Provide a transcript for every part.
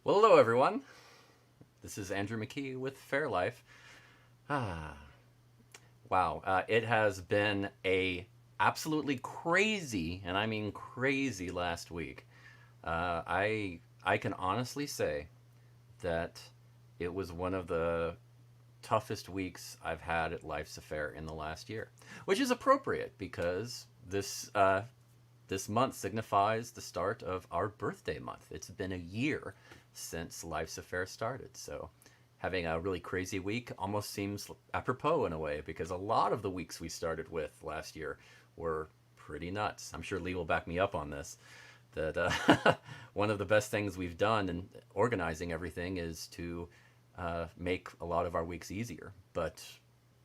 Well, hello everyone. This is Andrew McKee with Faire Life. Ah, wow. It has been a absolutely crazy, and I mean crazy, last week. I can honestly say that it was one of the toughest weeks I've had at Life's Affair in the last year, which is appropriate because this month signifies the start of our birthday month. It's been a year since Life's Affair started, so having a really crazy week almost seems apropos in a way because a lot of the weeks we started with last year were pretty nuts. I'm sure Lee will back me up on this. That one of the best things we've done in organizing everything is to make a lot of our weeks easier. But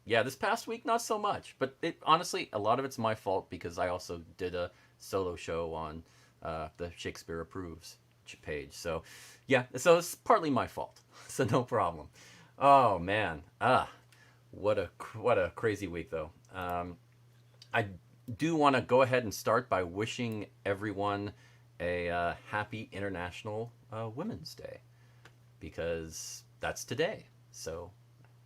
yeah, this past week, not so much. But honestly, a lot of it's my fault because I also did a solo show on the Shakespeare Approves page. So yeah, so it's partly my fault. So no problem. Oh man, what a crazy week though. I do want to go ahead and start by wishing everyone a happy International Women's Day because that's today. So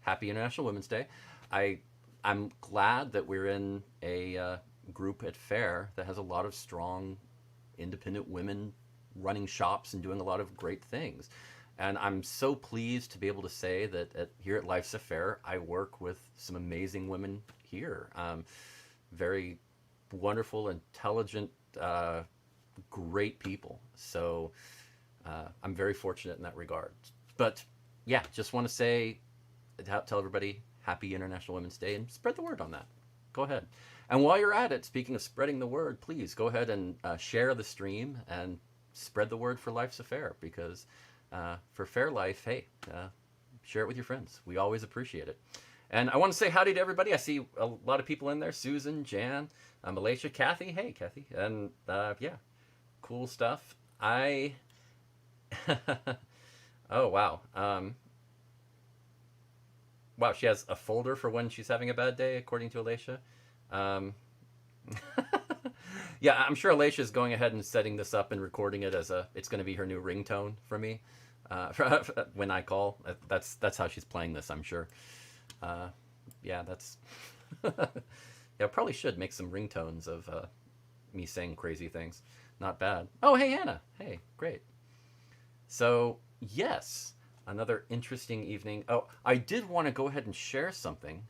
happy International Women's Day. I I'm glad that we're in a group at Fair that has a lot of strong, independent women running shops and doing a lot of great things. And I'm so pleased to be able to say that here at Life's Affair, I work with some amazing women here. Very wonderful, intelligent, great people. So I'm very fortunate in that regard. But yeah, just want to say, tell everybody happy International Women's Day and spread the word on that. Go ahead. And while you're at it, speaking of spreading the word, please go ahead and share the stream and spread the word for Life's Affair because for Fair Life, hey, share it with your friends. We always appreciate it. And I want to say howdy to everybody. I see a lot of people in there. Susan, Jan, Malaysia, Kathy. Hey, Kathy. And yeah, cool stuff. Oh, wow. Wow, she has a folder for when she's having a bad day, according to Alicia. Um, yeah, I'm sure Alicia is going ahead and setting this up and recording it as a. It's going to be her new ringtone for me when I call. That's how she's playing this. I'm sure. Uh, yeah, that's. Yeah, I probably should make some ringtones of me saying crazy things. Not bad. Oh, hey Hannah. Hey, great. So yes, another interesting evening. Oh, I did want to go ahead and share something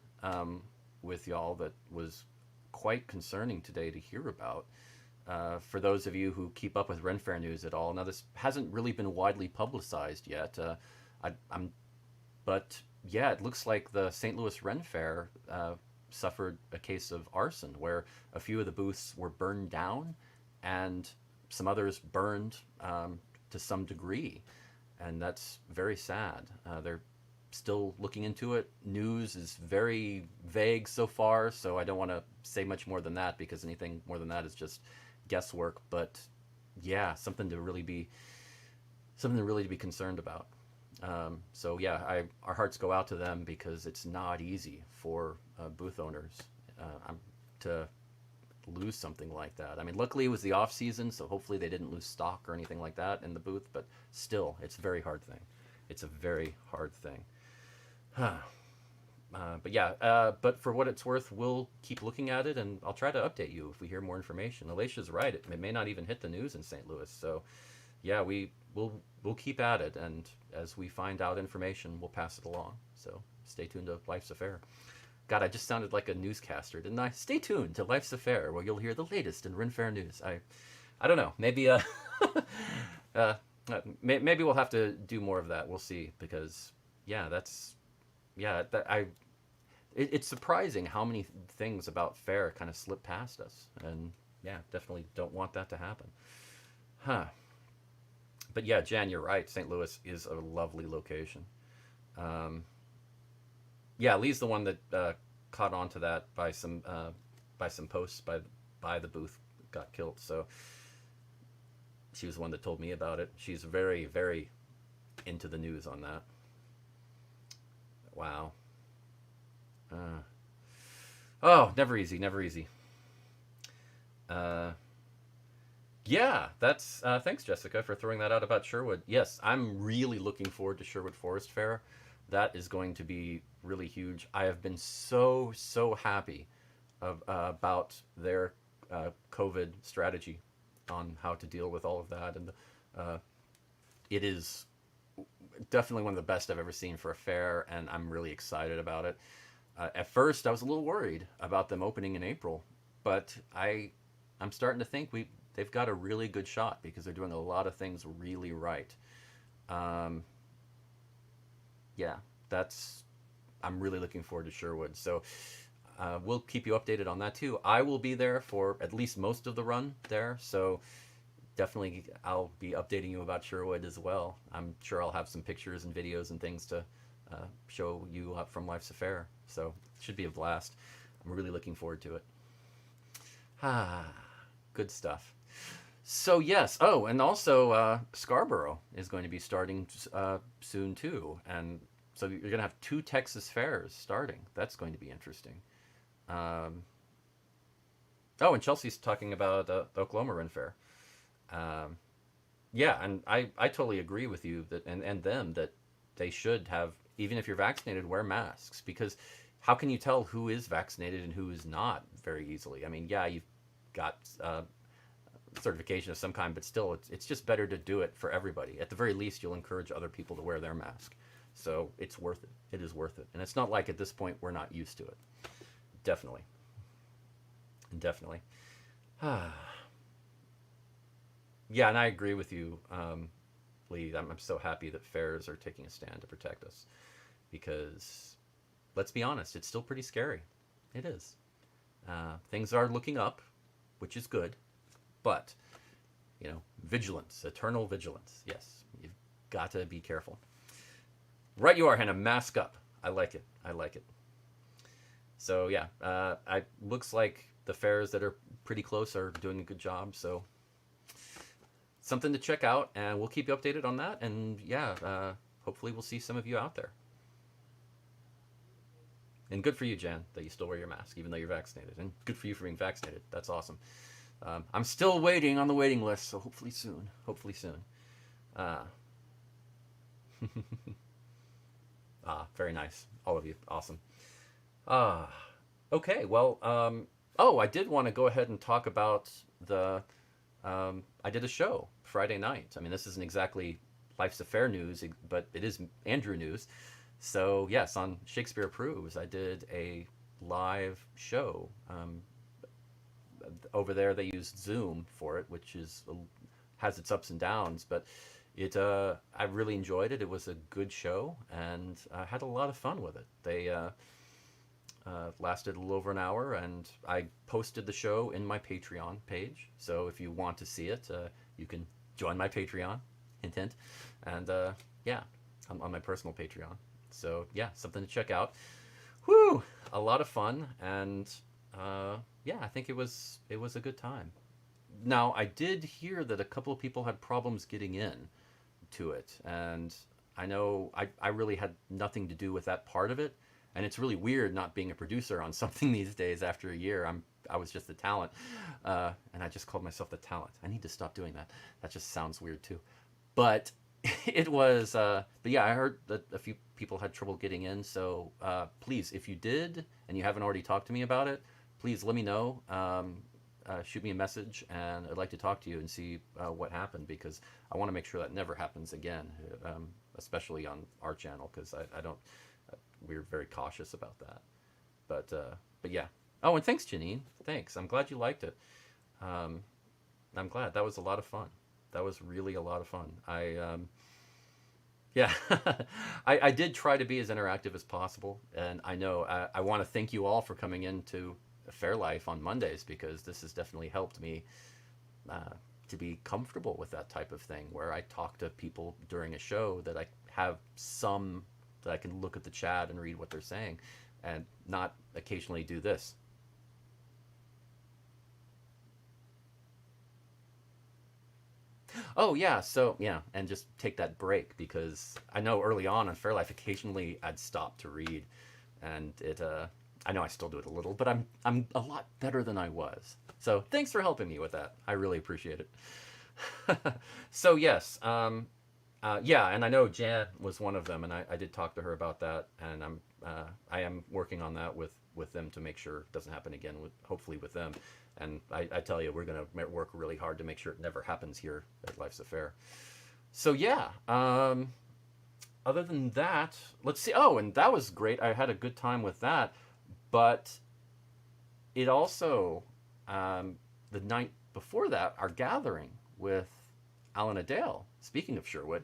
with y'all that was quite concerning today to hear about. For those of you who keep up with Ren Fair news at all, now this hasn't really been widely publicized yet. I'm, but yeah, it looks like the St. Louis Ren Fair suffered a case of arson, where a few of the booths were burned down, and some others burned to some degree, and that's very sad. They're still looking into it. News is very vague so far, so I don't want to say much more than that because anything more than that is just guesswork. But yeah, something really to be concerned about. So yeah, our hearts go out to them because it's not easy for booth owners to lose something like that. I mean, luckily it was the off season, so hopefully they didn't lose stock or anything like that in the booth. But still, it's a very hard thing. It's a very hard thing. But yeah, but for what it's worth, we'll keep looking at it, and I'll try to update you if we hear more information. Alicia's right; it may not even hit the news in St. Louis. So, yeah, we'll keep at it, and as we find out information, we'll pass it along. So, stay tuned to Life's Affair. God, I just sounded like a newscaster, didn't I? Stay tuned to Life's Affair, where you'll hear the latest in Ren Fair news. I don't know. Maybe uh, maybe we'll have to do more of that. We'll see, because yeah, that's yeah. It's surprising how many things about Fair kind of slip past us, and yeah, definitely don't want that to happen. Huh. But yeah, Jan, you're right. St. Louis is a lovely location. Um, yeah, Lee's the one that caught on to that by some posts by the booth got killed. So she was the one that told me about it. She's very into the news on that. Wow. Uh, oh, never easy, never easy. Uh, Yeah, that's thanks, Jessica, for throwing that out about Sherwood. Yes, I'm really looking forward to Sherwood Forest Fair. That is going to be really huge. I have been so happy about their COVID strategy on how to deal with all of that, and uh, it is definitely one of the best I've ever seen for a fair, and I'm really excited about it. At first, I was a little worried about them opening in April, but I'm starting to think they've got a really good shot because they're doing a lot of things really right. Um, yeah, that's I'm really looking forward to Sherwood. So we'll keep you updated on that too. I will be there for at least most of the run there, so definitely I'll be updating you about Sherwood as well. I'm sure I'll have some pictures and videos and things to show you up from Life's Affair. So it should be a blast. I'm really looking forward to it. Ah, good stuff. So yes. Oh, and also Scarborough is going to be starting soon too, and so you're going to have two Texas fairs starting. That's going to be interesting. Um, oh, and Chelsea's talking about the Oklahoma Run Fair. Um, yeah, and I totally agree with you that and them that they should have, even if you're vaccinated, wear masks, because how can you tell who is vaccinated and who is not very easily? I mean, yeah, you've got certification of some kind, but still, it's just better to do it for everybody. At the very least, you'll encourage other people to wear their mask. So it's worth it. It is worth it, and it's not like at this point we're not used to it. Definitely, definitely. Yeah, and I agree with you, Lee. I'm so happy that fairs are taking a stand to protect us because, let's be honest, it's still pretty scary. It is. Things are looking up, which is good, but vigilance, eternal vigilance. Yes, you've got to be careful. Right, you are, Hannah. Mask up. I like it. I like it. So yeah, I looks like the fairs that are pretty close are doing a good job. So something to check out, and we'll keep you updated on that. And yeah, hopefully we'll see some of you out there. And good for you, Jan, that you still wear your mask even though you're vaccinated. And good for you for being vaccinated. That's awesome. I'm still waiting on the waiting list, so hopefully soon. Hopefully soon. Uh, very nice, all of you. Awesome. Ah, okay. Well, oh, I did want to go ahead and talk about the. I did a show Friday night. I mean, this isn't exactly Life's Affair news, but it is Andrew news. So yes, on Shakespeare Approves, I did a live show. Over there, they used Zoom for it, which has its ups and downs, but I really enjoyed it. It was a good show, and I had a lot of fun with it. They lasted a little over an hour, and I posted the show in my Patreon page. So if you want to see it, you can join my Patreon. Hint, hint. And yeah, on my personal Patreon. So yeah, something to check out. Whoo! A lot of fun, and yeah, I think it was a good time. Now I did hear that a couple of people had problems getting in to it, and I know I really had nothing to do with that part of it, and it's really weird not being a producer on something these days after a year. I was just the talent, and I just called myself the talent. I need to stop doing that. That just sounds weird too, but it was. But yeah, I heard that a few people had trouble getting in. So please, if you did and you haven't already talked to me about it, please let me know. Shoot me a message, and I'd like to talk to you and see what happened, because I want to make sure that never happens again, especially on our channel, because I don't. We're very cautious about that. But yeah. Oh, and thanks, Janine. Thanks. I'm glad you liked it. Um, I'm glad. That was a lot of fun. That was really a lot of fun. Yeah, I did try to be as interactive as possible, and I know I want to thank you all for coming into Fair Life on Mondays, because this has definitely helped me uh, to be comfortable with that type of thing, where I talk to people during a show, that I have some that I can look at the chat and read what they're saying, and not occasionally do this. Oh yeah, so yeah, and just take that break, because I know early on in Fairlife, occasionally I'd stop to read, and I know I still do it a little, but I'm a lot better than I was. So thanks for helping me with that. I really appreciate it. So yes, yeah, and I know Jan was one of them, and I did talk to her about that, and I am working on that with them to make sure it doesn't happen again. With hopefully with them, and I tell you, we're gonna work really hard to make sure it never happens here at Life's Affair. So yeah, other than that, let's see. Oh, and that was great. I had a good time with that, but it also the night before that, our gathering with Alan Adale, speaking of Sherwood,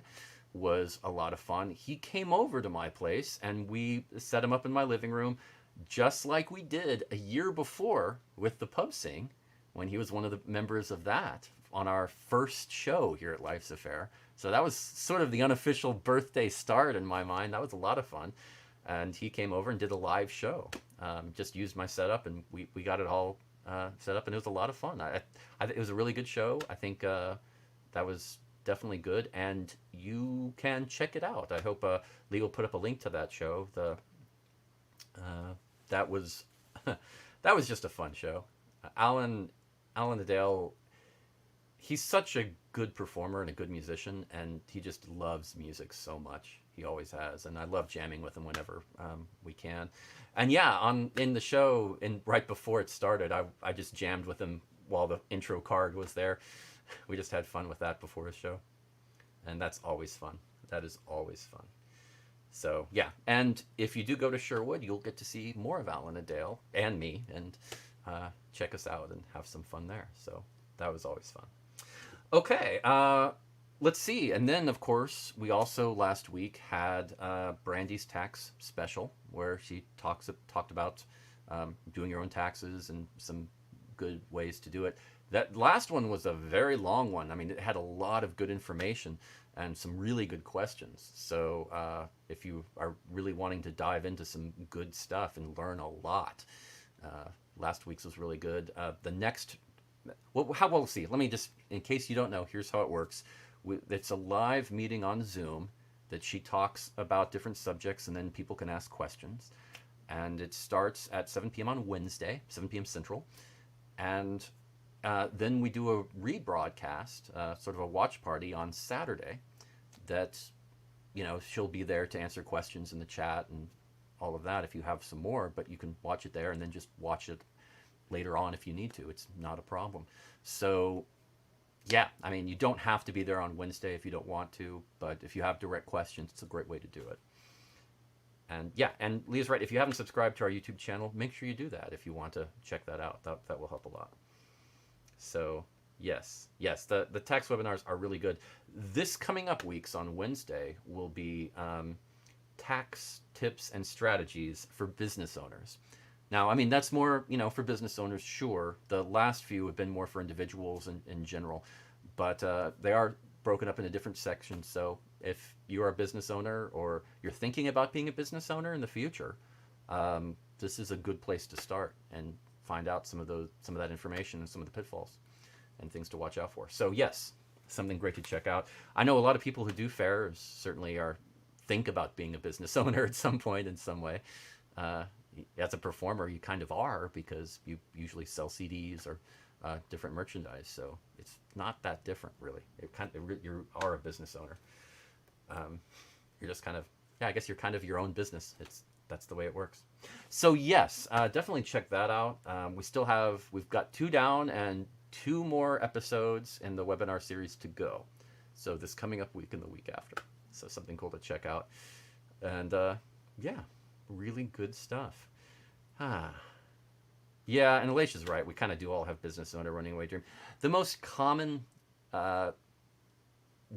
was a lot of fun. He came over to my place and we set him up in my living room just like we did a year before with the pub sing when he was one of the members of that on our first show here at Life's Affair. So that was sort of the unofficial birthday start in my mind. That was a lot of fun. And he came over and did a live show. Just used my setup and we got it all set up and it was a lot of fun. It was a really good show. I think that was definitely good, and you can check it out. I hope Lee will put up a link to that show. That was that was just a fun show. Alan Adele, he's such a good performer and a good musician, and he just loves music so much. He always has, and I love jamming with him whenever we can. And yeah, in the show, and right before it started, I just jammed with him while the intro card was there. We just had fun with that before his show, and that's always fun. That is always fun. So yeah, and if you do go to Sherwood, you'll get to see more of Alan Adale and me, and check us out and have some fun there. So that was always fun. Okay, let's see. And then, of course, we also last week had Brandy's tax special, where she talked about doing your own taxes and some good ways to do it. That last one was a very long one. I mean, it had a lot of good information and some really good questions. So if you are really wanting to dive into some good stuff and learn a lot, last week's was really good. The next, well, how we'll see. Let me just, in case you don't know, here's how it works. It's a live meeting on Zoom that she talks about different subjects, and then people can ask questions. And it starts at 7 p.m. on Wednesday, 7 p.m. Central. And then we do a rebroadcast, sort of a watch party on Saturday that, she'll be there to answer questions in the chat and all of that if you have some more, but you can watch it there and then just watch it later on if you need to. It's not a problem. So yeah, I mean, you don't have to be there on Wednesday if you don't want to, but if you have direct questions, it's a great way to do it. And yeah, and Leah's right. If you haven't subscribed to our YouTube channel, make sure you do that if you want to check that out. That will help a lot. So yes, the tax webinars are really good. This coming up weeks on Wednesday will be tax tips and strategies for business owners. Now, I mean, that's more, for business owners, sure. The last few have been more for individuals in general, but they are broken up into different sections. So if you are a business owner or you're thinking about being a business owner in the future, this is a good place to start and find out some of that information and some of the pitfalls and things to watch out for. So yes, something great to check out. I know a lot of people who do fairs certainly think about being a business owner at some point in some way. As a performer, you kind of are, because you usually sell CDs or different merchandise. So it's not that different, really. You are a business owner. You're just kind of, I guess you're kind of your own business. That's the way it works. So yes, definitely check that out. We've got 2 down and 2 more episodes in the webinar series to go. So this coming up week and the week after. So something cool to check out. And yeah, really good stuff. Yeah, and Alicia's right. We kind of do all have business owner running away dream. The most common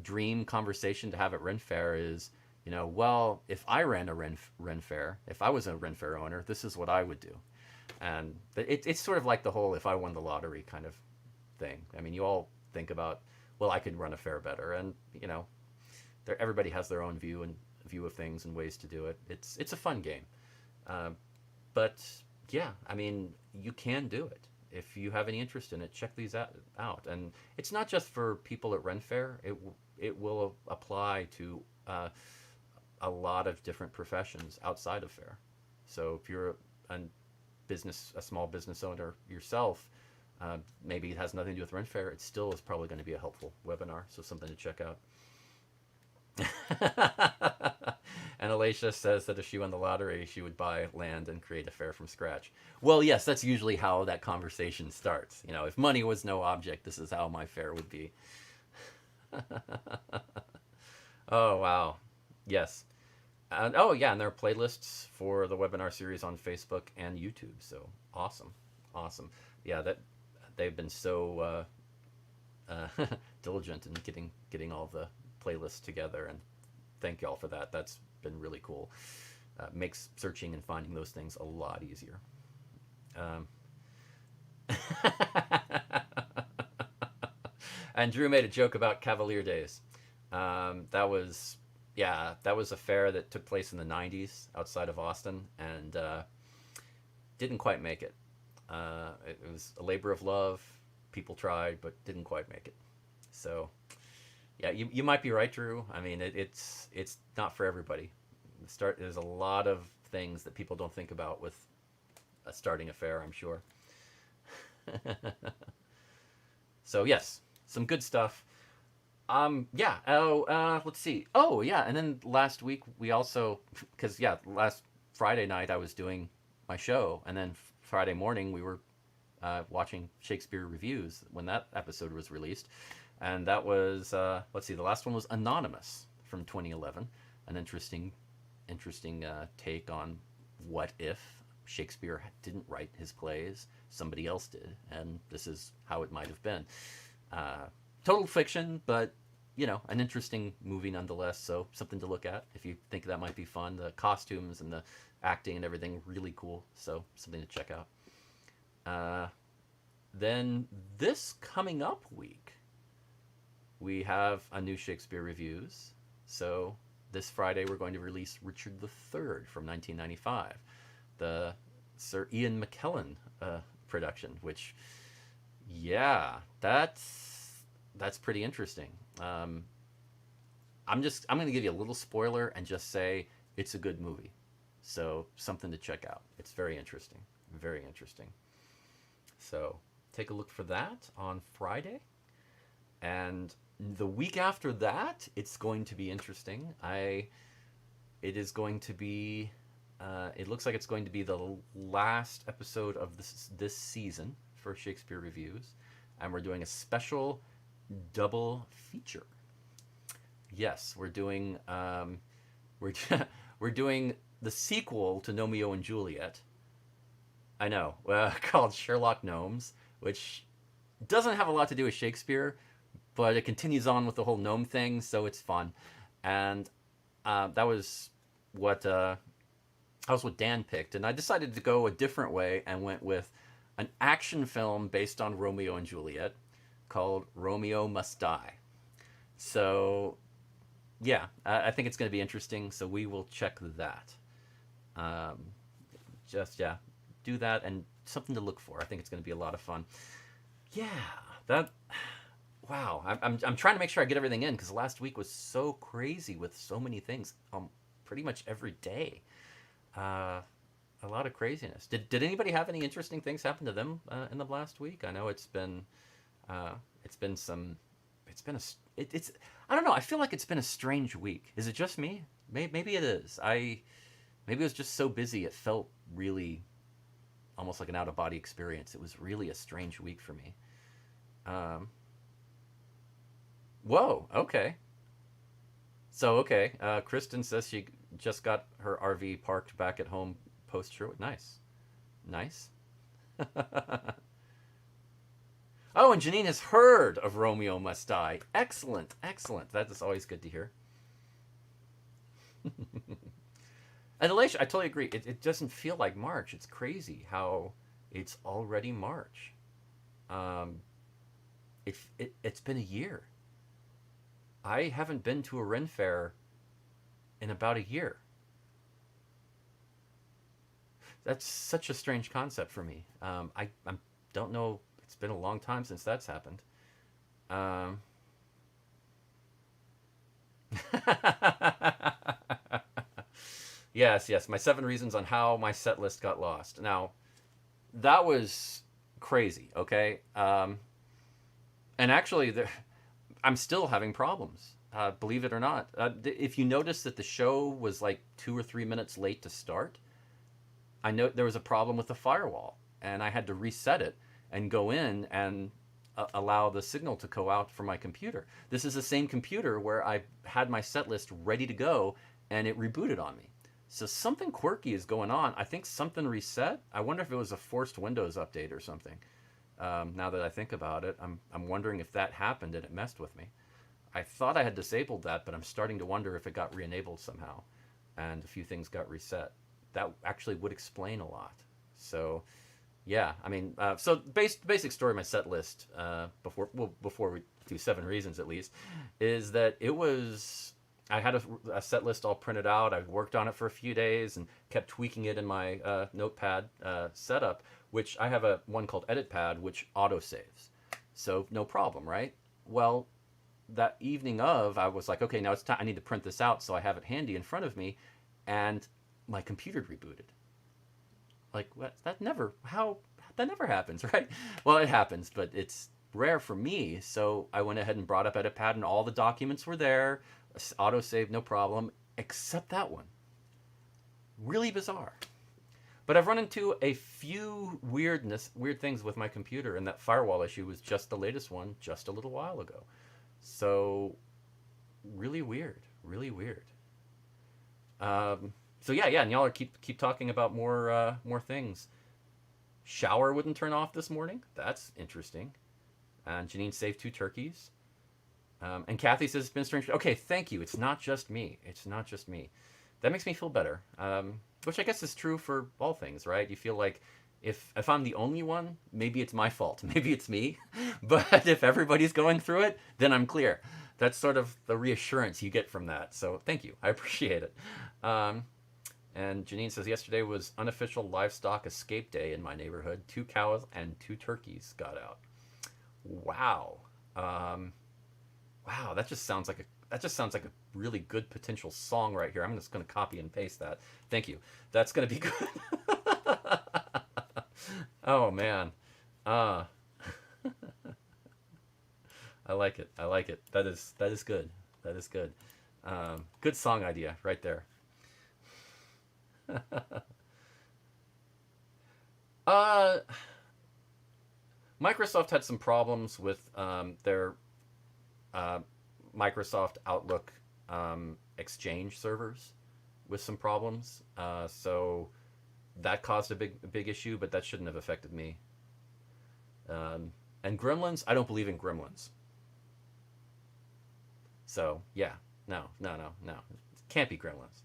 dream conversation to have at Ren Fair is, well, if I ran a Ren Fair, if I was a Ren Fair owner, this is what I would do. And it's sort of like the whole if I won the lottery kind of thing. I mean, you all think about, well, I could run a fair better. And, everybody has their own view of things and ways to do it. It's a fun game. But yeah, I mean, you can do it. If you have any interest in it, check these out. And it's not just for people at Ren Fair. It will apply to a lot of different professions outside of fair. So if you're a small business owner yourself, maybe it has nothing to do with Ren Fair, it still is probably going to be a helpful webinar. So something to check out. And Alicia says that if she won the lottery, she would buy land and create a fair from scratch. Well, yes, that's usually how that conversation starts. You know, if money was no object, this is how my fair would be. Oh, wow. Yes. And, oh, yeah, and there are playlists for the webinar series on Facebook and YouTube. So awesome. Awesome. Yeah, that they've been so diligent in getting all the playlists together, and thank y'all for that. That's been really cool. Makes searching and finding those things a lot easier. Um, and Drew made a joke about Cavalier Days. That was, yeah, that was a fair that took place in the 90s outside of Austin, and didn't quite make it. It was a labor of love. People tried, but didn't quite make it. So, yeah, you might be right, Drew. I mean, it's not for everybody. There's a lot of things that people don't think about with starting a fair, I'm sure. So yes, some good stuff. Yeah. Oh, let's see. Oh, yeah. And then last week we also, because yeah, last Friday night I was doing my show, and then Friday morning we were watching Shakespeare reviews when that episode was released, and that was let's see, the last one was Anonymous from 2011, an interesting take on what if Shakespeare didn't write his plays, somebody else did, and this is how it might have been. Total fiction, but you know, an interesting movie nonetheless. So something to look at if you think that might be fun. The costumes and the acting and everything really cool. So something to check out. Then this coming up week, we have a new Shakespeare reviews. So this Friday we're going to release Richard III from 1995, the Sir Ian McKellen production. Which, yeah, that's pretty interesting. I'm going to give you a little spoiler and just say it's a good movie. So something to check out. It's very interesting. Very interesting. So take a look for that on Friday. And the week after that, it's going to be interesting. It is going to be, it looks like it's going to be the last episode of this season for Shakespeare Reviews. And we're doing a special double feature. Yes, we're doing we're doing the sequel to Romeo and Juliet. I know, called Sherlock Gnomes, which doesn't have a lot to do with Shakespeare, but it continues on with the whole gnome thing, so it's fun. And that was what Dan picked, and I decided to go a different way and went with an action film based on Romeo and Juliet called Romeo Must Die. So, yeah, I think it's going to be interesting. So we will check that. Yeah, do that, and something to look for. I think it's going to be a lot of fun. Yeah, that. Wow, I'm trying to make sure I get everything in because last week was so crazy with so many things. Pretty much every day. A lot of craziness. Did anybody have any interesting things happen to them in the last week? I know it's been I don't know. I feel like it's been a strange week. Is it just me? Maybe it is. Maybe it was just so busy. It felt really almost like an out of body experience. It was really a strange week for me. Whoa. Okay. So okay. Kristen says she just got her RV parked back at home post Sherwood. Nice. Oh, and Janine has heard of Romeo Must Die. Excellent. That is always good to hear. And Alicia, I totally agree. It doesn't feel like March. It's crazy how it's already March. It's been a year. I haven't been to a Ren Fair in about a year. That's such a strange concept for me. I don't know. It's been a long time since that's happened. Yes. My 7 reasons on how my set list got lost. Now, that was crazy. Okay, and actually, I'm still having problems. Believe it or not, if you notice that the show was like 2 or 3 minutes late to start, I know there was a problem with the firewall, and I had to reset it and go in and allow the signal to go out from my computer. This is the same computer where I had my set list ready to go, and it rebooted on me. So something quirky is going on. I think something reset. I wonder if it was a forced Windows update or something. Now that I think about it, I'm wondering if that happened and it messed with me. I thought I had disabled that, but I'm starting to wonder if it got re-enabled somehow, and a few things got reset. That actually would explain a lot. So, yeah, I mean, so basic story of my set list before we do 7 reasons at least, is that it was I had a set list all printed out. I worked on it for a few days and kept tweaking it in my notepad setup, which I have a one called Edit Pad, which auto saves. So no problem, right? Well, that evening of, I was like, okay, now it's time. I need to print this out, so I have it handy in front of me, and my computer rebooted. Like, what? That never happens, right? Well, it happens, but it's rare for me. So I went ahead and brought up EditPad, and all the documents were there, autosave, no problem, except that one. Really bizarre. But I've run into a few weird things with my computer, and that firewall issue was just the latest one, just a little while ago. So really weird, really weird. So yeah, and y'all are keep talking about more things. Shower wouldn't turn off this morning. That's interesting. And Janine saved 2 turkeys. And Kathy says it's been strange. Okay, thank you. It's not just me. It's not just me. That makes me feel better. Which I guess is true for all things, right? You feel like if I'm the only one, maybe it's my fault. Maybe it's me. But if everybody's going through it, then I'm clear. That's sort of the reassurance you get from that. So thank you. I appreciate it. And Janine says, yesterday was unofficial livestock escape day in my neighborhood. 2 cows and 2 turkeys got out. Wow. Wow, that just sounds like a really good potential song right here. I'm just going to copy and paste that. Thank you. That's going to be good. Oh man. Uh I like it. I like it. That is good. That is good. Good song idea right there. uh Microsoft had some problems with their uh, Microsoft Outlook Exchange servers with some problems. So that caused a big issue, but that shouldn't have affected me. And Gremlins, I don't believe in Gremlins. So yeah, no, can't be Gremlins.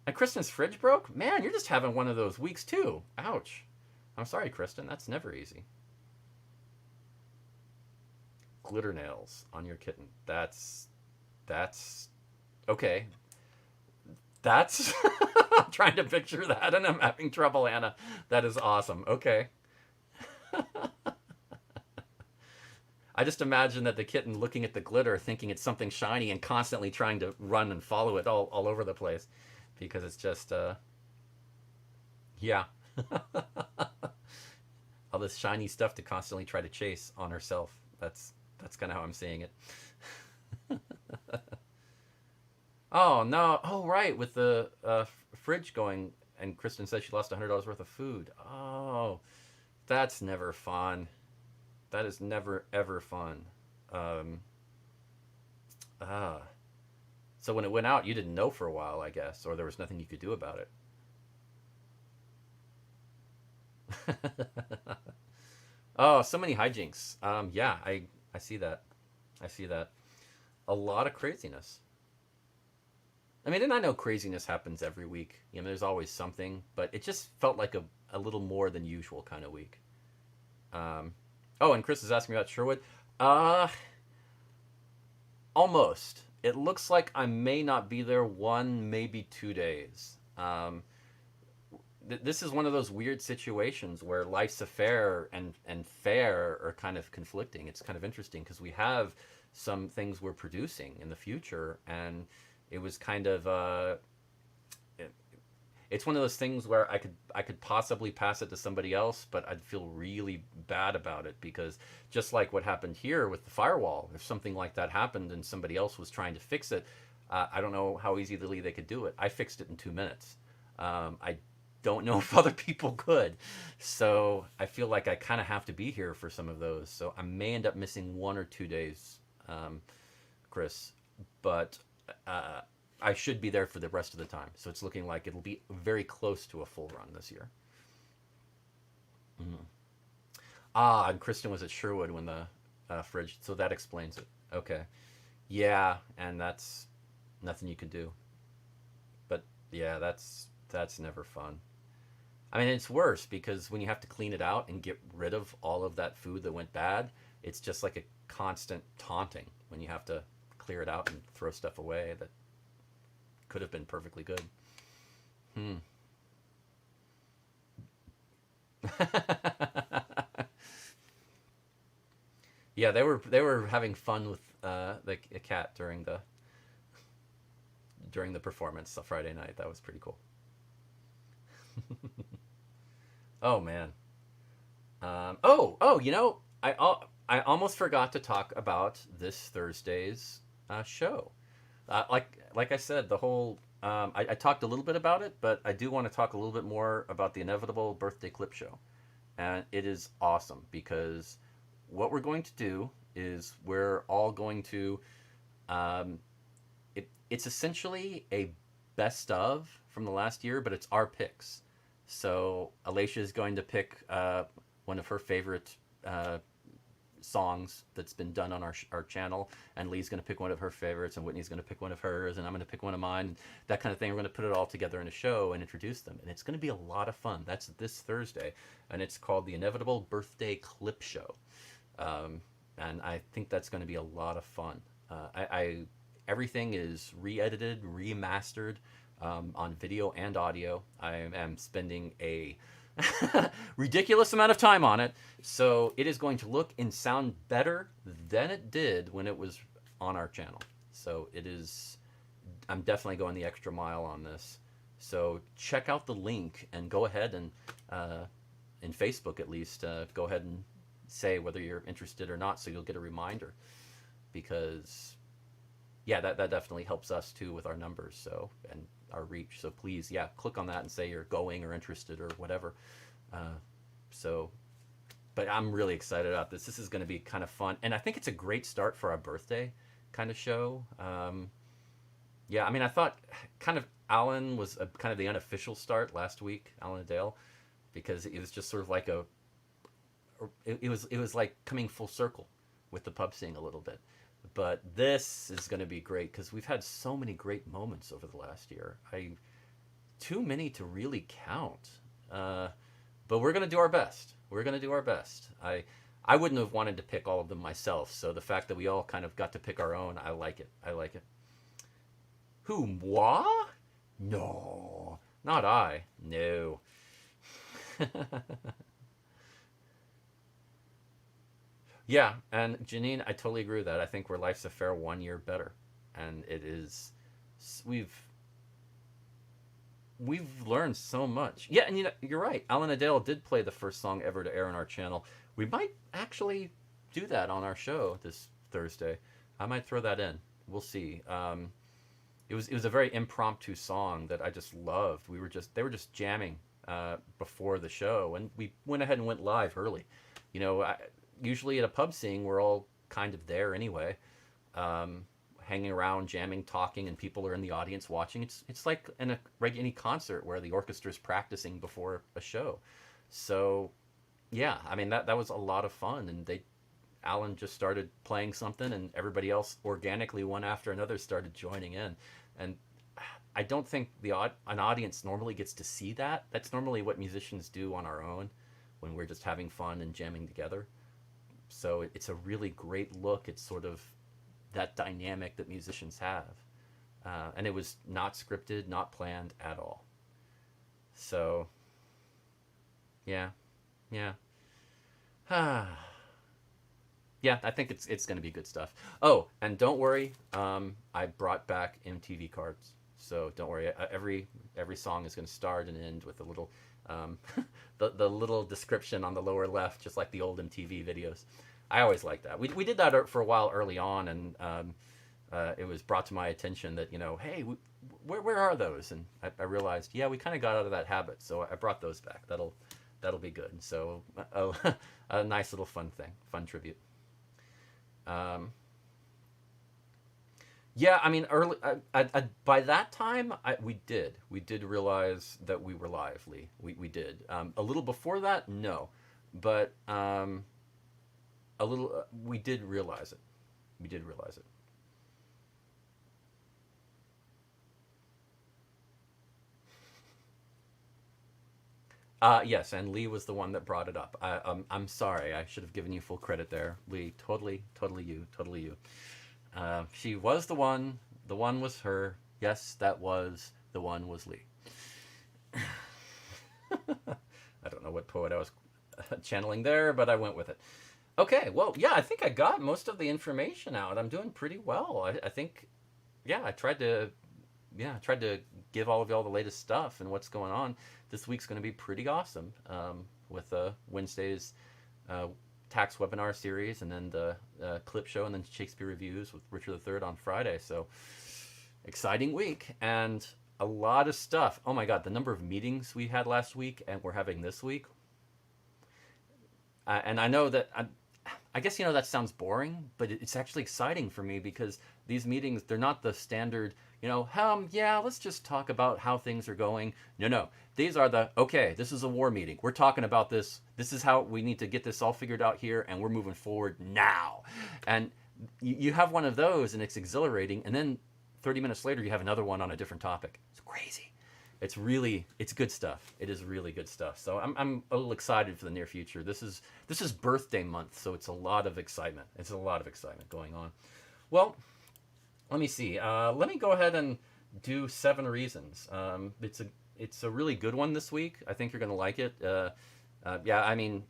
And Kristen's fridge broke. Man, you're just having one of those weeks too. Ouch. I'm sorry, Kristen. That's never easy. Glitter nails on your kitten. That's okay. That's I'm trying to picture that and I'm having trouble, Anna. That is awesome. Okay. I just imagine that the kitten looking at the glitter thinking it's something shiny and constantly trying to run and follow it all over the place because it's just yeah. All this shiny stuff to constantly try to chase on herself. That's kind of how I'm seeing it. Oh no! Oh right, with the fridge going, and Kristen says she lost $100 worth of food. Oh, that's never fun. That is never ever fun. Um, ah. So when it went out, you didn't know for a while, I guess, or there was nothing you could do about it. Oh, so many hijinks. Yeah, I see that. I see that. A lot of craziness. I mean, and I know craziness happens every week. You know, there's always something, but it just felt like a little more than usual kind of week. Um, oh, and Chris is asking me about Sherwood. Uh, Almost. It looks like I may not be there 1, maybe 2 days. This is one of those weird situations where life's affair and fair are kind of conflicting. It's kind of interesting because we have some things we're producing in the future, and it was kind of it it's one of those things where I could possibly pass it to somebody else, but I'd feel really bad about it because just like what happened here with the firewall, if something like that happened and somebody else was trying to fix it, I don't know how easily they could do it. I fixed it in 2 minutes. I don't know if other people could, so I feel like I kind of have to be here for some of those. So I may end up missing 1 or 2 days, um, Chris, but uh, I should be there for the rest of the time. So it's looking like it'll be very close to a full run this year. Mhm. Ah, and Kristen was at Sherwood when the fridge, so that explains it. Okay. Yeah, and that's nothing you could do. But yeah, that's never fun. I mean, it's worse because when you have to clean it out and get rid of all of that food that went bad, it's just like a constant taunting when you have to clear it out and throw stuff away that could have been perfectly good. Hmm. Yeah, they were having fun with the cat during the performance on Friday night. That was pretty cool. Oh man. Oh, I almost forgot to talk about this Thursday's show. Like I said, the whole I talked a little bit about it, but I do want to talk a little bit more about the inevitable birthday clip show, and it is awesome because what we're going to do is we're all going to um, it's essentially a best of from the last year, but it's our picks. So Alicia is going to pick one of her favorite uh, songs that's been done on our channel, and Lee's going to pick one of her favorites, and Whitney's going to pick one of hers, and I'm going to pick one of mine. That kind of thing. We're going to put it all together in a show and introduce them, and it's going to be a lot of fun. That's this Thursday, and it's called the Inevitable Birthday Clip Show, um, and I think that's going to be a lot of fun. I everything is re-edited, remastered on video and audio. I am spending a ridiculous amount of time on it, so it is going to look and sound better than it did when it was on our channel. So it is. I'm definitely going the extra mile on this. So check out the link and go ahead and in Facebook at least go ahead and say whether you're interested or not, so you'll get a reminder because yeah, that definitely helps us too with our numbers. So and our reach. So please, yeah, click on that and say you're going or interested or whatever. Uh, so, but I'm really excited about this. This is going to be kind of fun, and I think it's a great start for our birthday kind of show. Yeah, I mean, I thought kind of Alan was kind of the unofficial start last week, Alan and Dale, because it was just sort of like it was like coming full circle with the pub scene a little bit. But this is going to be great because we've had so many great moments over the last year. Too many to really count. Uh, but we're going to do our best. We're going to do our best. I wouldn't have wanted to pick all of them myself. So the fact that we all kind of got to pick our own, I like it. I like it. Who, moi? No, not I. No. Yeah, and Janine, I totally agree with that. I think we're Life's Affair 1 year better, and it is. We've learned so much. Yeah, and you're right. Alan Adele did play the first song ever to air on our channel. We might actually do that on our show this Thursday. I might throw that in. We'll see. It was a very impromptu song that I just loved. They were just jamming before the show, and we went ahead and went live early. You know, usually at a pub scene, we're all kind of there anyway, um, hanging around, jamming, talking, and people are in the audience watching. It's like in any concert where the orchestra's practicing before a show. So yeah, I mean that was a lot of fun, and Alan just started playing something, and everybody else organically one after another started joining in, and I don't think an audience normally gets to see that. That's normally what musicians do on our own when we're just having fun and jamming together. So it's a really great look. It's sort of that dynamic that musicians have. And it was not scripted, not planned at all. So, yeah, yeah. Yeah, I think it's going to be good stuff. Oh, and don't worry, I brought back MTV cards. So don't worry. Every song is going to start and end with a little, the little description on the lower left, just like the old MTV videos. I always like that. We did that for a while early on, and it was brought to my attention that, hey, where are those? And I realized, yeah, we kind of got out of that habit, so I brought those back. That'll be good. So a nice little fun tribute. Yeah, I mean, early by that time, we did realize that we were lively. We did. A little before that, no, but a little. We did realize it. We did realize it. Yes, and Lee was the one that brought it up. I'm sorry. I should have given you full credit there, Lee. Totally, totally you. Totally you. She was the one. The one was her. Yes, that was the one was Lee. I don't know what poet I was channeling there, but I went with it. Okay, well, yeah, I think I got most of the information out. I'm doing pretty well. I think, yeah, I tried to give all of y'all the latest stuff and what's going on. This week's going to be pretty awesome, with Wednesday's tax webinar series, and then the clip show, and then Shakespeare reviews with Richard III on Friday. So exciting week and a lot of stuff. Oh my God, the number of meetings we had last week and we're having this week. And I know that I guess, that sounds boring, but it's actually exciting for me because these meetings, they're not the standard, yeah, let's just talk about how things are going. No. These are okay, this is a war meeting. We're talking about this. This is how we need to get this all figured out here, and we're moving forward now. And you have one of those, and it's exhilarating. And then 30 minutes later, you have another one on a different topic. It's crazy. It's good stuff. It is really good stuff. So I'm a little excited for the near future. This is birthday month, so it's a lot of excitement. It's a lot of excitement going on. Well, let me see. Let me go ahead and do 7 reasons. It's a really good one this week. I think you're going to like it. Yeah, I mean,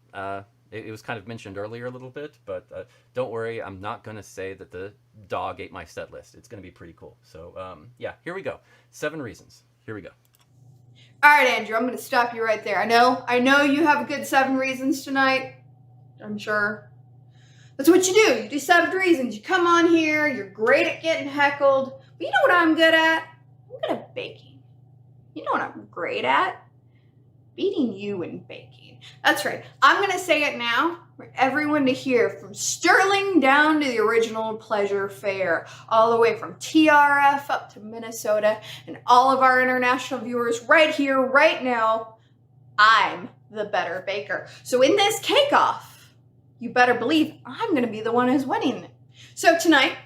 it was kind of mentioned earlier a little bit, but don't worry. I'm not going to say that the dog ate my set list. It's going to be pretty cool. So yeah, here we go. 7 reasons. Here we go. All right, Andrew, I'm going to stop you right there. I know you have a good 7 reasons tonight. I'm sure. That's what you do. You do 7 reasons. You come on here. You're great at getting heckled. But you know what I'm good at? I'm good at baking. You know what I'm great at? Beating you in baking. That's right. I'm going to say it now for everyone to hear, from Sterling down to the original Pleasure Fair, all the way from TRF up to Minnesota, and all of our international viewers right here, right now. I'm the better baker. So in this cake-off, you better believe I'm going to be the one who's winning it. So tonight,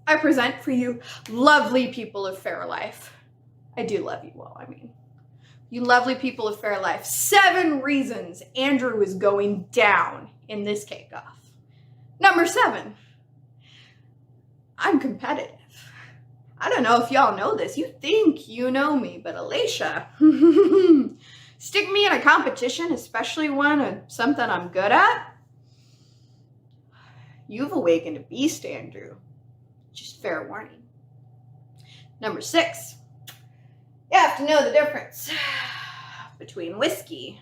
I present for you lovely people of Faire Life. I do love you all, you lovely people of Faire Life. 7 reasons Andrew is going down in this cake-off. Number 7, I'm competitive. I don't know if y'all know this. You think you know me, but Alicia, stick me in a competition, especially one of something I'm good at. You've awakened a beast, Andrew. Just fair warning. Number 6, you have to know the difference between whiskey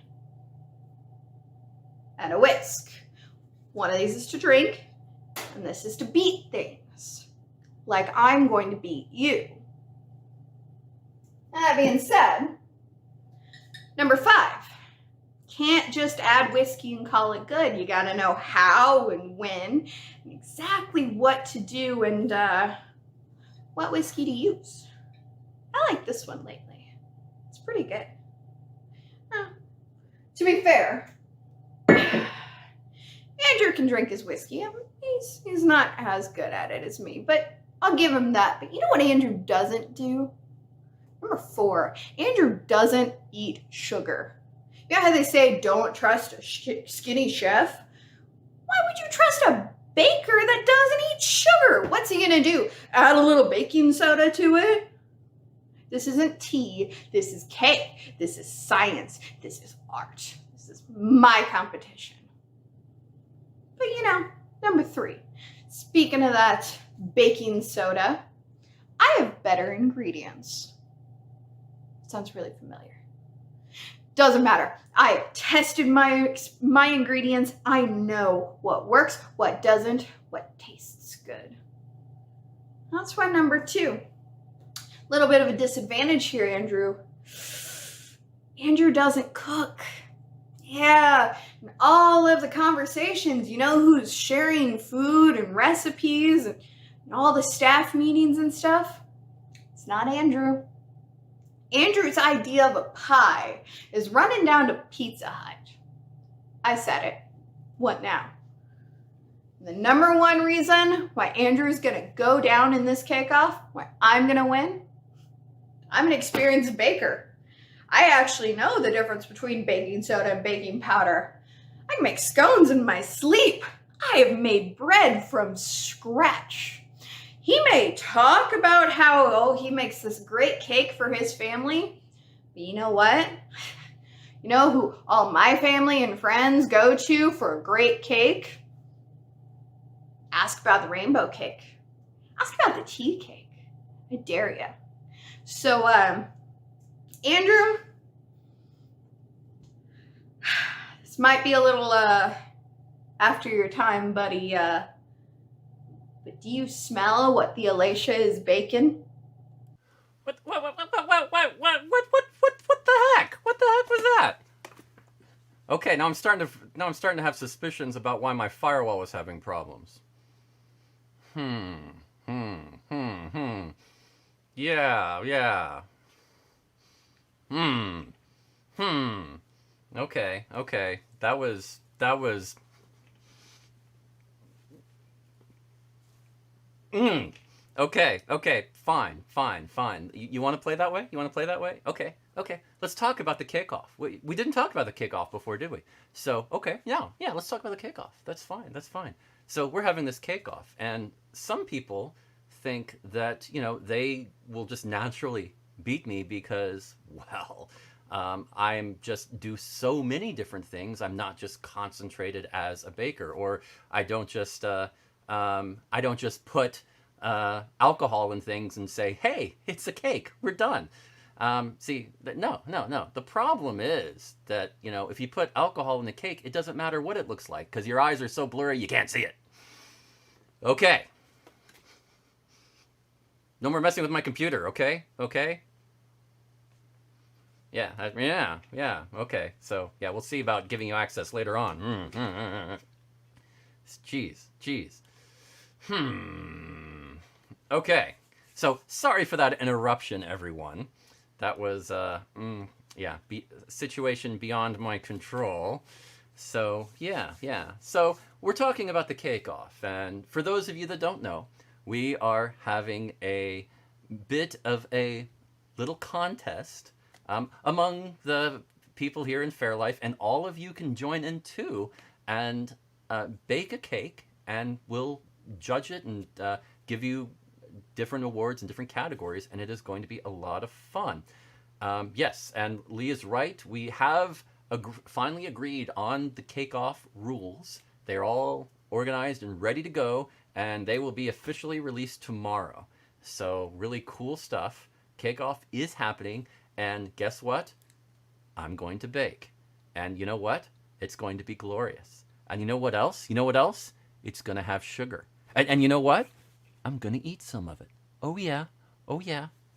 and a whisk. One of these is to drink, and this is to beat things, like I'm going to beat you. That being said, number 5, can't just add whiskey and call it good. You gotta know how and when, and exactly what to do, and what whiskey to use. I like this one lately. It's pretty good. To be fair, Andrew can drink his whiskey. He's not as good at it as me, but I'll give him that. But you know what Andrew doesn't do? Number 4, Andrew doesn't eat sugar. You know how they say don't trust a skinny chef? Why would you trust a baker that doesn't eat sugar? What's he gonna do? Add a little baking soda to it? This isn't tea. This is cake. This is science. This is art. This is my competition. But number 3, speaking of that baking soda, I have better ingredients. Sounds really familiar. Doesn't matter. I tested my ingredients. I know what works, what doesn't, what tastes good. That's why number 2. Little bit of a disadvantage here, Andrew. Andrew doesn't cook. Yeah, in all of the conversations, you know who's sharing food and recipes and all the staff meetings and stuff? It's not Andrew. Andrew's idea of a pie is running down to Pizza Hut. I said it. What now? The number 1 reason why Andrew's gonna go down in this cake-off, why I'm gonna win, I'm an experienced baker. I actually know the difference between baking soda and baking powder. I can make scones in my sleep. I have made bread from scratch. He may talk about how, he makes this great cake for his family, but you know what? You know who all my family and friends go to for a great cake? Ask about the rainbow cake. Ask about the tea cake. I dare you. So, Andrew, this might be a little after your time, buddy, but do you smell what the Alicia is baking? What the heck? What the heck was that? Okay, now I'm starting to have suspicions about why my firewall was having problems. Yeah. Okay. That was. Okay. Fine. You want to play that way? Okay. Let's talk about the kickoff. We didn't talk about the kickoff before, did we? So, okay, yeah, let's talk about the kickoff. That's fine. So we're having this kickoff, and some people think that, they will just naturally beat me because, well, I'm just do so many different things. I'm not just concentrated as a baker, or I don't just put alcohol in things and say, hey, it's a cake, we're done. No. The problem is that, if you put alcohol in the cake, it doesn't matter what it looks like because your eyes are so blurry you can't see it. Okay. No more messing with my computer, okay? Yeah. Okay. So, yeah, we'll see about giving you access later on. Jeez. Okay. So, sorry for that interruption, everyone. That was, situation beyond my control. So, yeah. So, we're talking about the cake-off. And for those of you that don't know, we are having a bit of a little contest among the people here in Faire Life. And all of you can join in, too, and bake a cake. And we'll judge it and give you different awards in different categories, and it is going to be a lot of fun. Yes, and Lee is right. We have finally agreed on the Cake-Off rules. They're all organized and ready to go, and they will be officially released tomorrow. So really cool stuff. Cake-Off is happening, and guess what? I'm going to bake. And you know what? It's going to be glorious. And you know what else? It's going to have sugar. And you know what? I'm going to eat some of it. Oh yeah.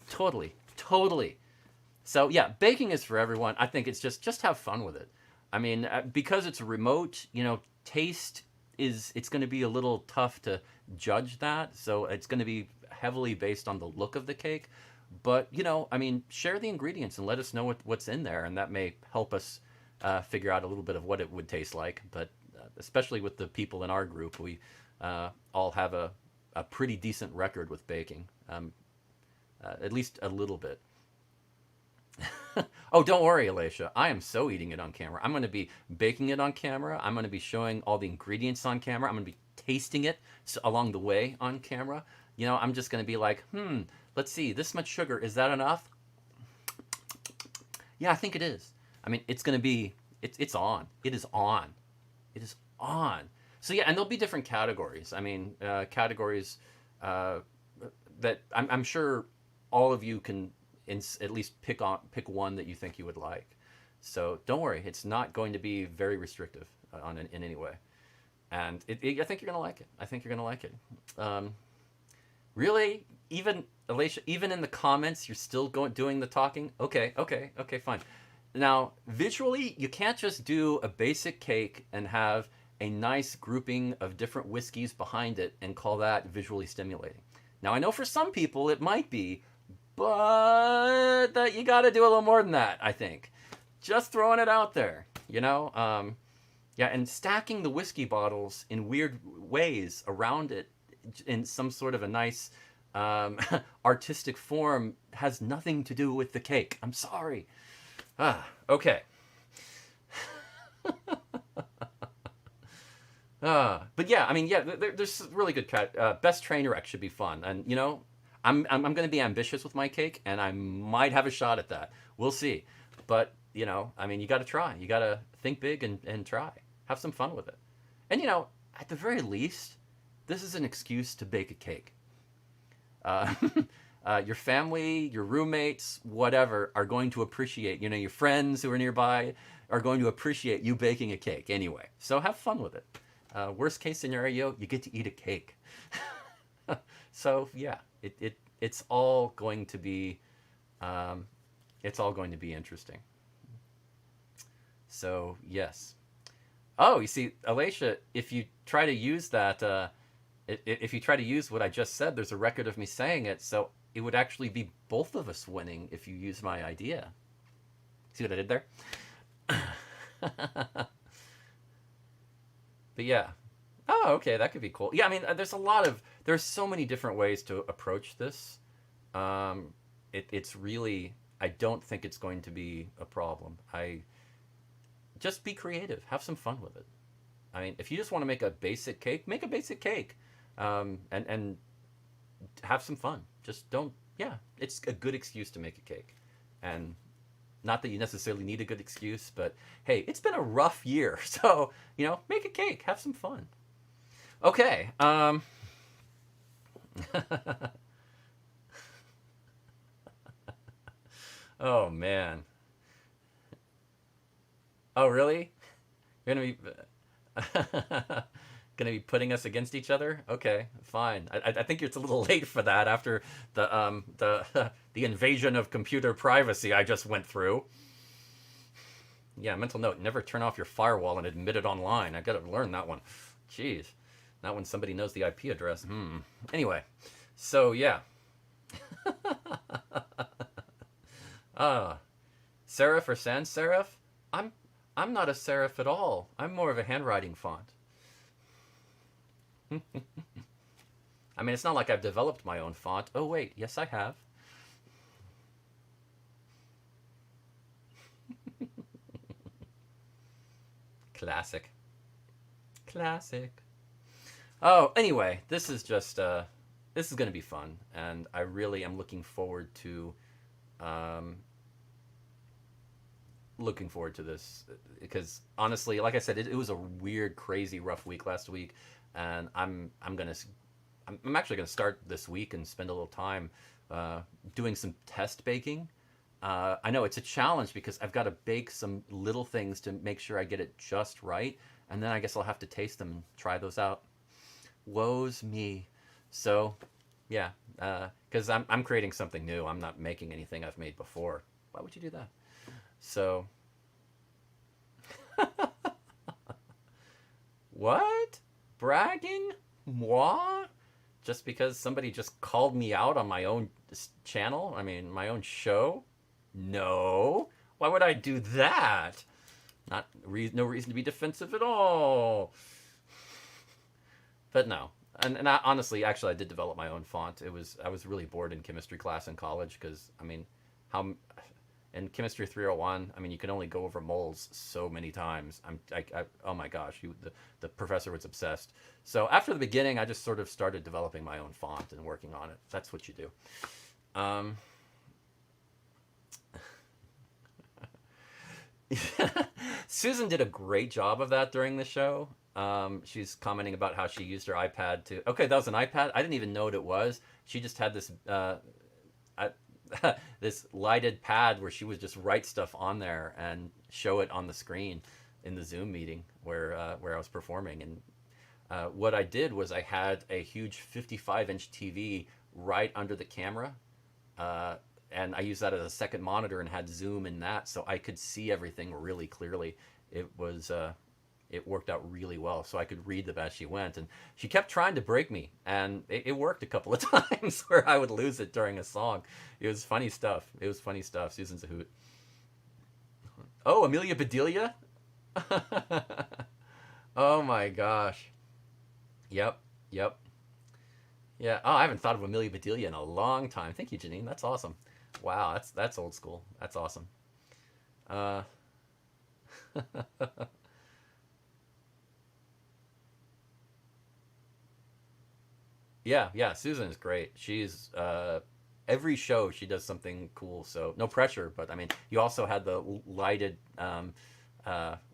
Totally. So yeah, baking is for everyone. I think it's just have fun with it. I mean, because it's remote, taste it's going to be a little tough to judge that. So it's going to be heavily based on the look of the cake. But, share the ingredients and let us know what's in there. And that may help us figure out a little bit of what it would taste like. But especially with the people in our group, we all have a pretty decent record with baking, at least a little bit. Oh, don't worry, Alicia. I am so eating it on camera. I'm going to be baking it on camera. I'm going to be showing all the ingredients on camera. I'm going to be tasting it along the way on camera. I'm just going to be like, let's see, this much sugar, is that enough? Yeah, I think it is. I mean, it's going to be, it's on. It is on. So yeah, and there'll be different categories. I mean, categories that I'm sure all of you can at least pick one that you think you would like. So don't worry, it's not going to be very restrictive in any way. And I think you're gonna like it. I think you're gonna like it. Um, Really, even Alicia, even in the comments, you're still doing the talking. Okay, okay, okay, fine. Now, visually, you can't just do a basic cake and have a nice grouping of different whiskeys behind it and call that visually stimulating. Now, I know for some people it might be, but you got to do a little more than that, I think. Just throwing it out there, you know? Yeah, and stacking the whiskey bottles in weird ways around it in some sort of a nice artistic form has nothing to do with the cake. I'm sorry. Okay. But yeah, I mean, yeah, there's really good best train wreck should be fun, and you know, I'm going to be ambitious with my cake, and I might have a shot at that. We'll see, but you know, I mean, you got to try. You got to think big and try. Have some fun with it, and you know, at the very least, this is an excuse to bake a cake. Uh, your family, your roommates, whatever, are going to appreciate. You know, your friends who are nearby are going to appreciate you baking a cake anyway. So have fun with it. Worst case scenario, you get to eat a cake. So yeah, it's all going to be interesting. So yes. Oh, you see, Alicia, if you try to use that, if you try to use what I just said, there's a record of me saying it, so it would actually be both of us winning if you use my idea. See what I did there? But yeah. Oh, okay, that could be cool. Yeah, I mean, there's so many different ways to approach this. It's really, I don't think it's going to be a problem. Just be creative, have some fun with it. I mean, if you just want to make a basic cake, make a basic cake, and have some fun. Just don't. Yeah, it's a good excuse to make a cake, and not that you necessarily need a good excuse, but hey, it's been a rough year, so you know, make a cake, have some fun. Okay. Oh man. Oh really? You're gonna be gonna be putting us against each other? Okay, fine. I think it's a little late for that after the invasion of computer privacy I just went through. Yeah, mental note: never turn off your firewall and admit it online. I gotta learn that one. Jeez, not when somebody knows the IP address. Anyway, so yeah. uh, Serif or sans serif? I'm I'm not a serif at all. I'm more of a handwriting font. I mean, it's not like I've developed my own font. Oh, wait. Yes, I have. Classic. Classic. Oh, anyway, this is just, this is going to be fun. And I really am um, looking forward to this. Because honestly, like I said, it was a weird, crazy, rough week last week. And I'm actually going to start this week and spend a little time doing some test baking. I know it's a challenge because I've got to bake some little things to make sure I get it just right, and then I guess I'll have to taste them and try those out. Woe's me. So, yeah, because I'm creating something new. I'm not making anything I've made before. Why would you do that? So, what? Bragging? Moi? Just because somebody just called me out on my own channel? I mean, my own show? No. Why would I do that? No reason to be defensive at all. But no. And honestly, actually, I did develop my own font. I was really bored in chemistry class in college because, I mean, how in chemistry 301, I mean, you can only go over moles so many times. Oh my gosh, the professor was obsessed. So after the beginning, I just sort of started developing my own font and working on it. That's what you do. Susan did a great job of that during the show. She's commenting about how she used her iPad to. Okay, that was an iPad. I didn't even know what it was. She just had this. this lighted pad where she would just write stuff on there and show it on the screen in the Zoom meeting where I was performing. And what I did was I had a huge 55-inch TV right under the camera, uh, and I used that as a second monitor and had Zoom in that, so I could see everything really clearly. It was it worked out really well, so I could read them as she went. And she kept trying to break me, and it worked a couple of times where I would lose it during a song. It was funny stuff. It was funny stuff. Susan's a hoot. Oh, Amelia Bedelia. Oh my gosh. Yep. Yep. Yeah. Oh, I haven't thought of Amelia Bedelia in a long time. Thank you, Janine. That's awesome. Wow, that's old school. That's awesome. Uh, yeah, yeah. Susan is great. She's every show she does something cool. So no pressure, but I mean, you also had the lighted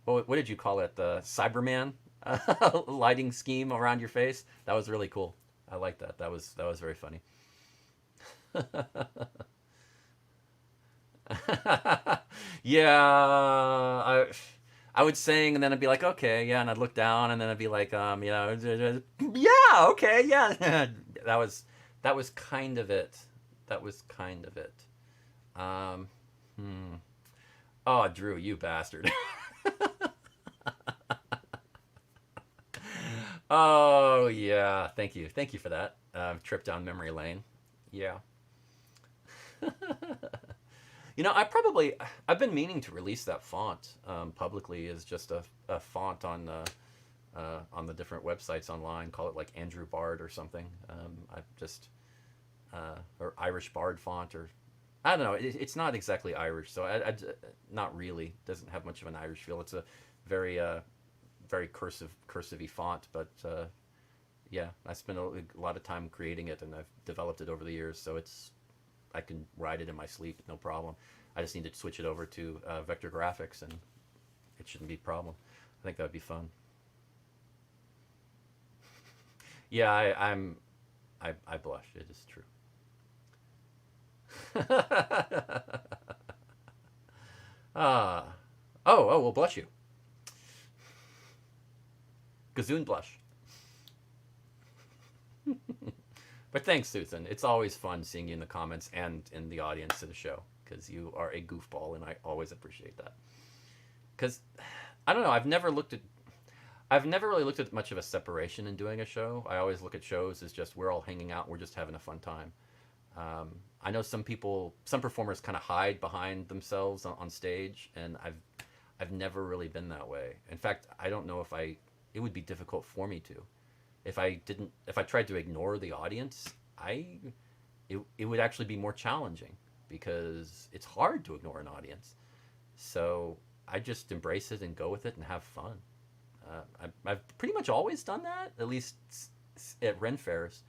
what did you call it? The Cyberman lighting scheme around your face. That was really cool. I like that. That was very funny. Yeah, I would sing and then I'd be like, okay, yeah, and I'd look down and then I'd be like, yeah, okay, yeah. that was that was kind of it. That was kind of it. Um, hmm. Oh, Drew, you bastard. Oh yeah, thank you for that trip down memory lane. Yeah. I've been meaning to release that font publicly as just a font on the different websites online. Call it like Andrew Bard or something. I just or Irish Bard font, or I don't know. It's not exactly Irish, so not really. Doesn't have much of an Irish feel. It's a very very cursive-y font, but yeah, I spent a lot of time creating it, and I've developed it over the years, so I can write it in my sleep, no problem. I just need to switch it over to vector graphics, and it shouldn't be a problem. I think that would be fun. Yeah, I blush. It is true. Ah, oh, well, bless you, Gazoon blush. But thanks, Susan. It's always fun seeing you in the comments and in the audience to the show because you are a goofball, and I always appreciate that. Because I don't know, I've never really looked at much of a separation in doing a show. I always look at shows as just we're all hanging out, we're just having a fun time. I know some performers kind of hide behind themselves on stage, and I've never really been that way. In fact, I don't know if it would be difficult for me to. If I tried to ignore the audience, it would actually be more challenging because it's hard to ignore an audience. So I just embrace it and go with it and have fun. I've pretty much always done that, at least at Ren fairs.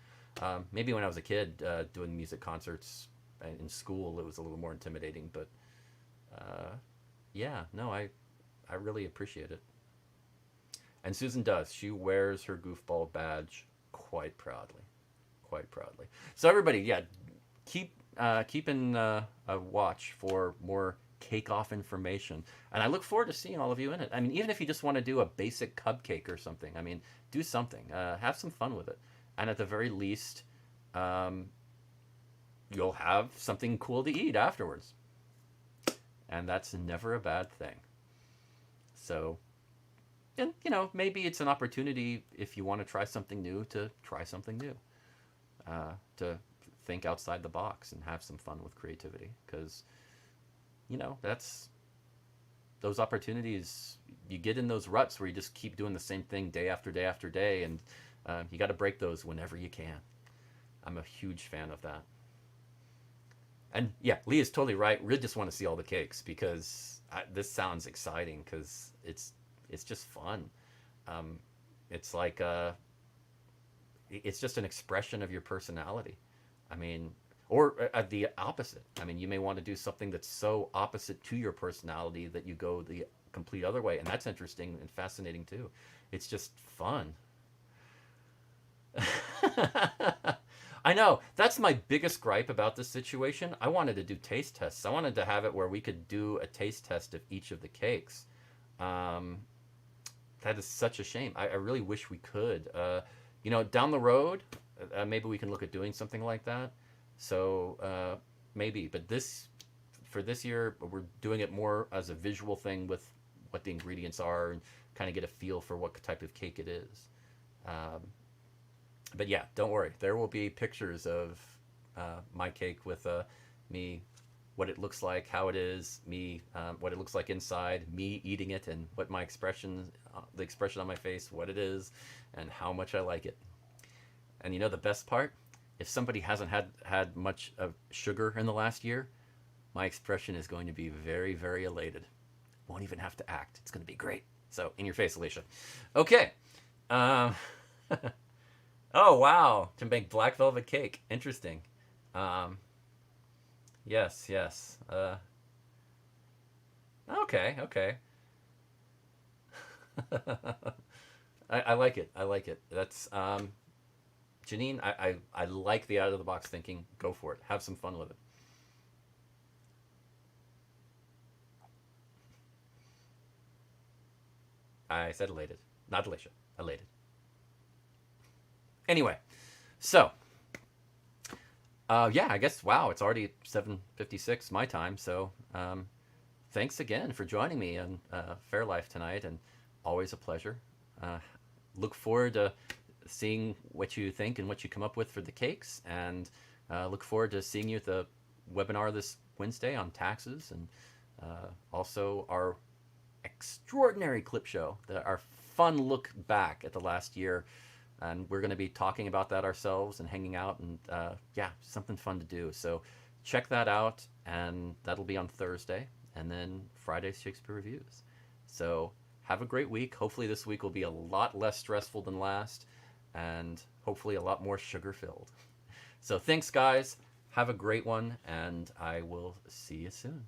Maybe when I was a kid doing music concerts in school, it was a little more intimidating. But yeah, no, I really appreciate it. And Susan does. She wears her goofball badge quite proudly, quite proudly. So everybody, yeah, keep in a watch for more Cake Off information, and I look forward to seeing all of you in it. I mean, even if you just want to do a basic cupcake or something, I mean, do something. Have some fun with it, and at the very least, um, you'll have something cool to eat afterwards, and that's never a bad thing. So, and maybe it's an opportunity if you want to try something new to try something new, to think outside the box and have some fun with creativity, because that's those opportunities. You get in those ruts where you just keep doing the same thing day after day after day, and you got to break those whenever you can. I'm a huge fan of that. And yeah, Lee is totally right. We just want to see all the cakes because this sounds exciting because it's just fun. Um, it's like it's just an expression of your personality. I mean, or the opposite. I mean, you may want to do something that's so opposite to your personality that you go the complete other way, and that's interesting and fascinating too. It's just fun. I know. That's my biggest gripe about this situation. I wanted to do taste tests. I wanted to have it where we could do a taste test of each of the cakes. Um, that is such a shame. I really wish we could. Down the road, maybe we can look at doing something like that. So maybe, but for this year, we're doing it more as a visual thing with what the ingredients are and kind of get a feel for what type of cake it is. Um, but yeah, don't worry. There will be pictures of my cake with me, what it looks like, how it is, me, what it looks like inside, me eating it, and what my expression, the expression on my face, what it is, and how much I like it. And the best part, if somebody hasn't had much of sugar in the last year, my expression is going to be very, very elated. Won't even have to act. It's going to be great. So, in your face, Alicia. Okay. Um, oh, wow. To make black velvet cake. Interesting. Um, yes, yes. Okay, okay. I like it. I like it. That's Janine. I like the out of the box thinking. Go for it. Have some fun with it. I said elated, not Alicia. Elated. Anyway, so yeah, I guess wow, it's already 7:56 my time. So thanks again for joining me on Fair Life tonight, and always a pleasure. Uh, look forward to seeing what you think and what you come up with for the cakes, and look forward to seeing you at the webinar this Wednesday on taxes, and also our extraordinary clip show, our fun look back at the last year. And we're going to be talking about that ourselves and hanging out, and yeah, something fun to do. So check that out, and that'll be on Thursday, and then Friday's Shakespeare Reviews. So have a great week. Hopefully this week will be a lot less stressful than last, and hopefully a lot more sugar filled. So thanks, guys. Have a great one, and I will see you soon.